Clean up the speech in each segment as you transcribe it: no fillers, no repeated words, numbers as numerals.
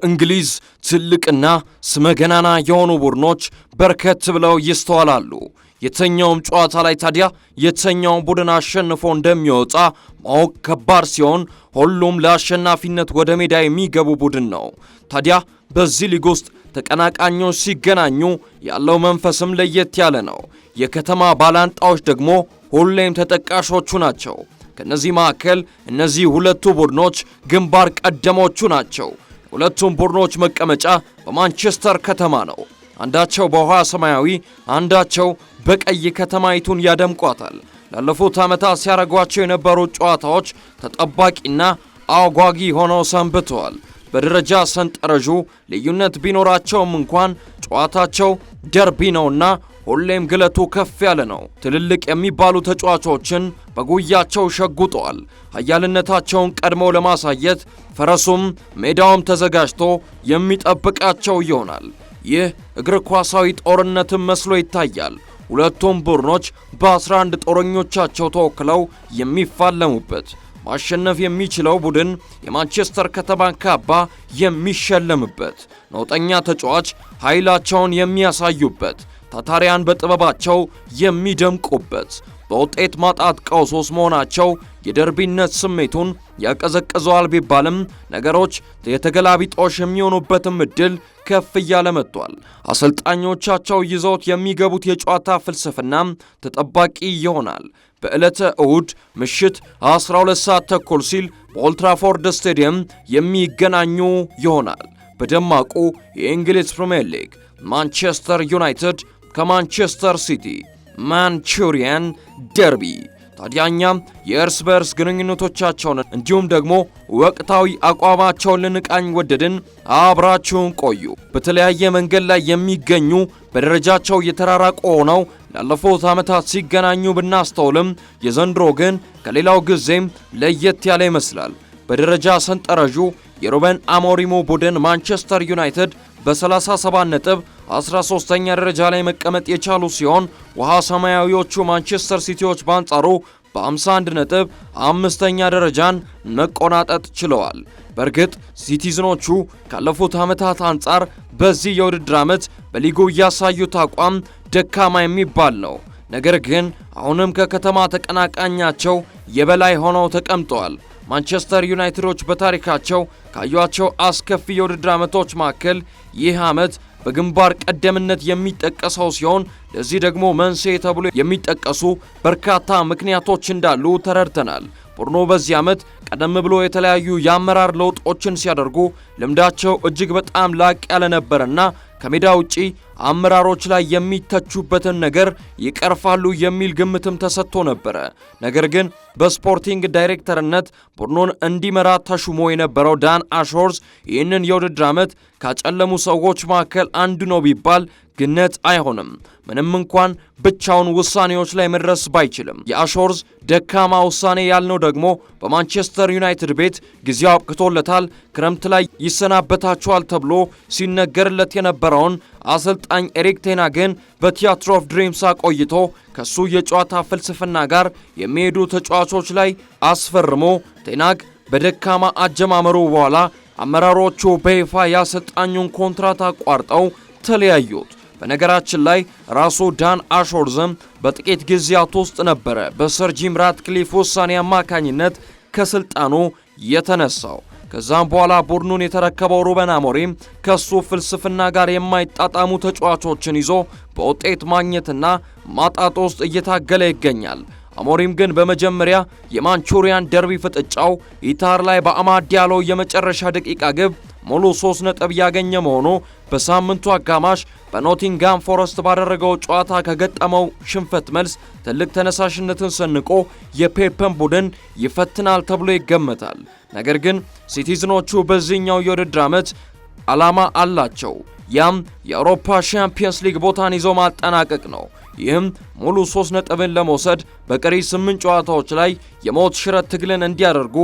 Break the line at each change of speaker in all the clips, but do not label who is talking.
በእንግሊዝ ትልቅና ስመገናና የሆኑ ቡድኖች በርከት ብለው ይስተዋላሉ። የተኛውም ጨዋታ ላይ ታዲያ የተኛው ቡድን አሸንፎ እንደሚወጣ ማወቅ ከባድ ሲሆን ሁሉም ለአሸናፊነት ወደ ሜዳ የሚገቡ ቡድን ነው። ታዲያ በዚህ ሊግ ውስጥ ተቀናቃኞች ሲገናኙ ያለው መንፈስም ለየት ያለ ነው። የከተማ ባላንጣዎች ደግሞ ሁሌም ተጠቃሾቹ ናቸው። ከነዚህ መካከል እነዚህ ሁለቱ ቡድኖች ግንባር ቀደሞቹ ናቸው። ሁለቱም ቡድኖች መቀመጫ በማንቸስተር ከተማ ነው። አንዳቸው በውሃ ሰማያዊ፣ አንዳቸው በቀይ ከተማይቱን ያደምቋታል። ላለፉት ዓመታት ሲያደርጓቸው የነበሩ ጨዋታዎች ተጠባቂና አጓጊ ሆነው ሰንብተዋል። በደረጃ ሰንጠረዡ ልዩነት ቢኖራቸውም እንኳን ጨዋታቸው ደርቢ ነውና ሁሌም ግለቱ ከፍ ያለ ነው። ትልልቅ የሚባሉ ተጫዋቾችን በጉያቸው ሸጉጠዋል። ኃያልነታቸውን ቀድመው ለማሳየት ፈረሱም ሜዳውም ተዘጋጅቶ የሚጠብቃቸው ይሆናል። ይህ እግር ኳሳዊ ጦርነትም መስሎ ይታያል። ሁለቱም ቡድኖች በ11 ጦረኞቻቸው ተወክለው የሚፋለሙበት፣ ማሸነፍ የሚችለው ቡድን የማንቸስተር ከተማ ካባ የሚሸለምበት፣ ነውጠኛ ተጫዋች ኃይላቸውን የሚያሳዩበት፣ ታታሪያን በጥበባቸው የሚደምቁበት፣ በውጤት ማጣት ቀውስ ውስጥ መሆናቸው የደርቢነት ስሜቱን ያቀዘቅዘዋል ቢባልም ነገሮች የተገላቢጦሽ የሚሆኑበትም እድል ከፍ እያለ መጥቷል። አሰልጣኞቻቸው ይዘውት የሚገቡት የጨዋታ ፍልስፍና ተጠባቂ ይሆናል። በዕለተ እሁድ ምሽት 12 ሰዓት ተኩል ሲል በኦልትራፎርድ ስቴዲየም የሚገናኙ ይሆናል። በደማቁ የእንግሊዝ ፕሪሚየር ሊግ ማንቸስተር ዩናይትድ ከማንቸስተር ሲቲ ማንቹሪያን ደርቢ። ታዲያኛም የእርስ በርስ ግንኙነቶቻቸውን እንዲሁም ደግሞ ወቅታዊ አቋማቸውን ልንቃኝ ወደድን። አብራችሁን ቆዩ። በተለያየ መንገድ ላይ የሚገኙ በደረጃቸው የተራራቁ ሆነው ላለፉት ዓመታት ሲገናኙ ብናስተውልም የዘንድሮ ግን ከሌላው ጊዜም ለየት ያለ ይመስላል። በደረጃ ሰንጠረዡ የሩበን አሞሪሞ ቡድን ማንቸስተር ዩናይትድ በ37 ነጥብ 13ኛ ደረጃ ላይ መቀመጥ የቻሉ ሲሆን ውሃ ሰማያዊዎቹ ማንቸስተር ሲቲዎች በአንጻሩ በ51 ነጥብ 5ኛ ደረጃን መቆናጠጥ ችለዋል። በእርግጥ ሲቲዝኖቹ ካለፉት ዓመታት አንጻር በዚህ የውድድር ዓመት በሊጉ ያሳዩት አቋም ደካማ የሚባል ነው። ነገር ግን አሁንም ከከተማ ተቀናቃኛቸው የበላይ ሆነው ተቀምጠዋል። ማንቸስተር ዩናይትዶች በታሪካቸው ካዩአቸው አስከፊ የውድድር ዓመቶች መካከል ይህ ዓመት በግንባር ቀደምነት የሚጠቀሰው ሲሆን ለዚህ ደግሞ መንስኤ ተብሎ የሚጠቀሱ በርካታ ምክንያቶች እንዳሉ ተረድተናል። ቡድኑ በዚህ ዓመት ቀደም ብሎ የተለያዩ የአመራር ለውጦችን ሲያደርጉ ልምዳቸው እጅግ በጣም ላቅ ያለ ነበርና ከሜዳ ውጪ አመራሮች ላይ የሚተቹበትን ነገር ይቀርፋሉ የሚል ግምትም ተሰጥቶ ነበረ። ነገር ግን በስፖርቲንግ ዳይሬክተርነት ቡድኑን እንዲመራ ተሹሞ የነበረው ዳን አሽወርዝ ይህንን የውድድር ዓመት ካጨለሙ ሰዎች መካከል አንዱ ነው ቢባል ግነት አይሆንም። ምንም እንኳን ብቻውን ውሳኔዎች ላይ መድረስ ባይችልም የአሽወርዝ ደካማ ውሳኔ ያልነው ደግሞ በማንቸስተር ዩናይትድ ቤት ጊዜው አብቅቶለታል፣ ክረምት ላይ ይሰናበታቸዋል ተብሎ ሲነገርለት የነበረውን አሰልጣኝ ኤሪክ ቴናግን በቲያትር ኦፍ ድሪምስ አቆይቶ ከሱ የጨዋታ ፍልስፍና ጋር የሚሄዱ ተጫዋቾች ላይ አስፈርሞ ቴናግ በደካማ አጀማመሩ በኋላ አመራሮቹ በይፋ የአሰልጣኙን ኮንትራት አቋርጠው ተለያዩት። በነገራችን ላይ ራሱ ዳን አሽወርዝም በጥቂት ጊዜያት ውስጥ ነበረ በሰር ጂም ራትክሊፍ ውሳኔ አማካኝነት ከስልጣኑ የተነሳው። ከዛም በኋላ ቡድኑን የተረከበው ሩበን አሞሪም ከሱ ፍልስፍና ጋር የማይጣጣሙ ተጫዋቾችን ይዞ በውጤት ማግኘትና ማጣት ውስጥ እየታገለ ይገኛል። አሞሪም ግን በመጀመሪያ የማንቹሪያን ደርቢ ፍጥጫው ኢታር ላይ በአማድ ዲያሎ የመጨረሻ ደቂቃ ግብ ሙሉ 3 ነጥብ ያገኘ መሆኑ በሳምንቱ አጋማሽ በኖቲንጋም ፎረስት ባደረገው ጨዋታ ከገጠመው ሽንፈት መልስ ትልቅ ተነሳሽነትን ሰንቆ የፔፕን ቡድን ይፈትናል ተብሎ ይገመታል። ነገር ግን ሲቲዝኖቹ በዚህኛው የውድድር ዓመት ዓላማ አላቸው። ያም የአውሮፓ ሻምፒየንስ ሊግ ቦታን ይዞ ማጠናቀቅ ነው። ይህም ሙሉ 3 ነጥብን ለመውሰድ በቀሪ 8 ጨዋታዎች ላይ የሞት ሽረት ትግልን እንዲያደርጉ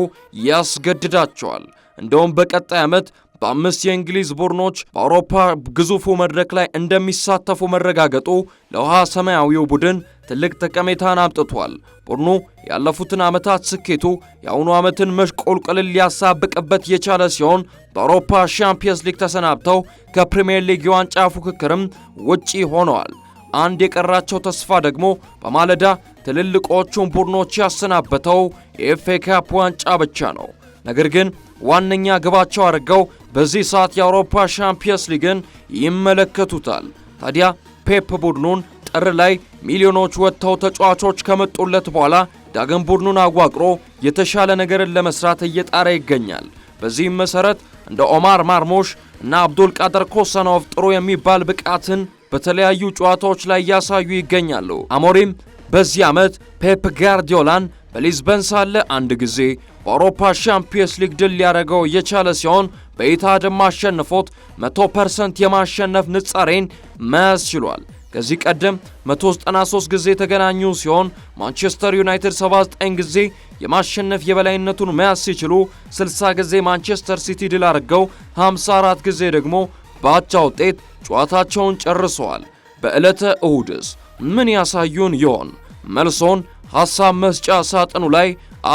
ያስገድዳቸዋል። እንደውም በቀጣይ ዓመት በ5 የእንግሊዝ ቡድኖች በአውሮፓ ግዙፉ መድረክ ላይ እንደሚሳተፉ መረጋገጡ ለውሃ ሰማያዊው ቡድን ትልቅ ጠቀሜታን አምጥቷል። ቡድኑ ያለፉትን ዓመታት ስኬቱ የአሁኑ ዓመትን መሽቆልቆልን ሊያሳብቅበት የቻለ ሲሆን በአውሮፓ ሻምፒየንስ ሊግ ተሰናብተው ከፕሪሚየር ሊግ የዋንጫ ፉክክርም ውጪ ሆነዋል። አንድ የቀራቸው ተስፋ ደግሞ በማለዳ ትልልቆቹን ቡድኖች ያሰናበተው የኤፍኤ ካፕ ዋንጫ ብቻ ነው። ነገር ግን ዋነኛ ግባቸው አድርገው በዚህ ሰዓት የአውሮፓ ሻምፒየንስ ሊግን ይመለከቱታል። ታዲያ ፔፕ ቡድኑን ጥር ላይ ሚሊዮኖች ወጥተው ተጫዋቾች ከመጡለት በኋላ ዳግም ቡድኑን አዋቅሮ የተሻለ ነገርን ለመስራት እየጣረ ይገኛል። በዚህም መሰረት እንደ ኦማር ማርሞሽ እና አብዱል ቃድር ኮሰኖቭ ጥሩ የሚባል ብቃትን በተለያዩ ጨዋታዎች ላይ ያሳዩ ይገኛሉ። አሞሪም በዚህ ዓመት ፔፕ ጋርዲዮላን በሊዝበን ሳለ አንድ ጊዜ በአውሮፓ ሻምፒየንስ ሊግ ድል ሊያደርገው የቻለ ሲሆን በኢታድም አሸንፎት 100% የማሸነፍ ንጻሬን መያዝ ችሏል። ከዚህ ቀደም 193 ጊዜ የተገናኙ ሲሆን ማንቸስተር ዩናይትድ 79 ጊዜ የማሸነፍ የበላይነቱን መያዝ ሲችሉ 60 ጊዜ ማንቸስተር ሲቲ ድል አድርገው 54 ጊዜ ደግሞ በአቻ ውጤት ጨዋታቸውን ጨርሰዋል። በዕለተ እሁድስ ምን ያሳዩን ይሆን? መልሶን ሐሳብ መስጫ ሳጥኑ ላይ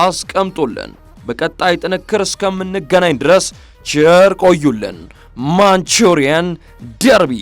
አስቀምጡልን። በቀጣይ ጥንክር እስከምንገናኝ ድረስ ቸር ቆዩልን። ማንቹሪያን ደርቢ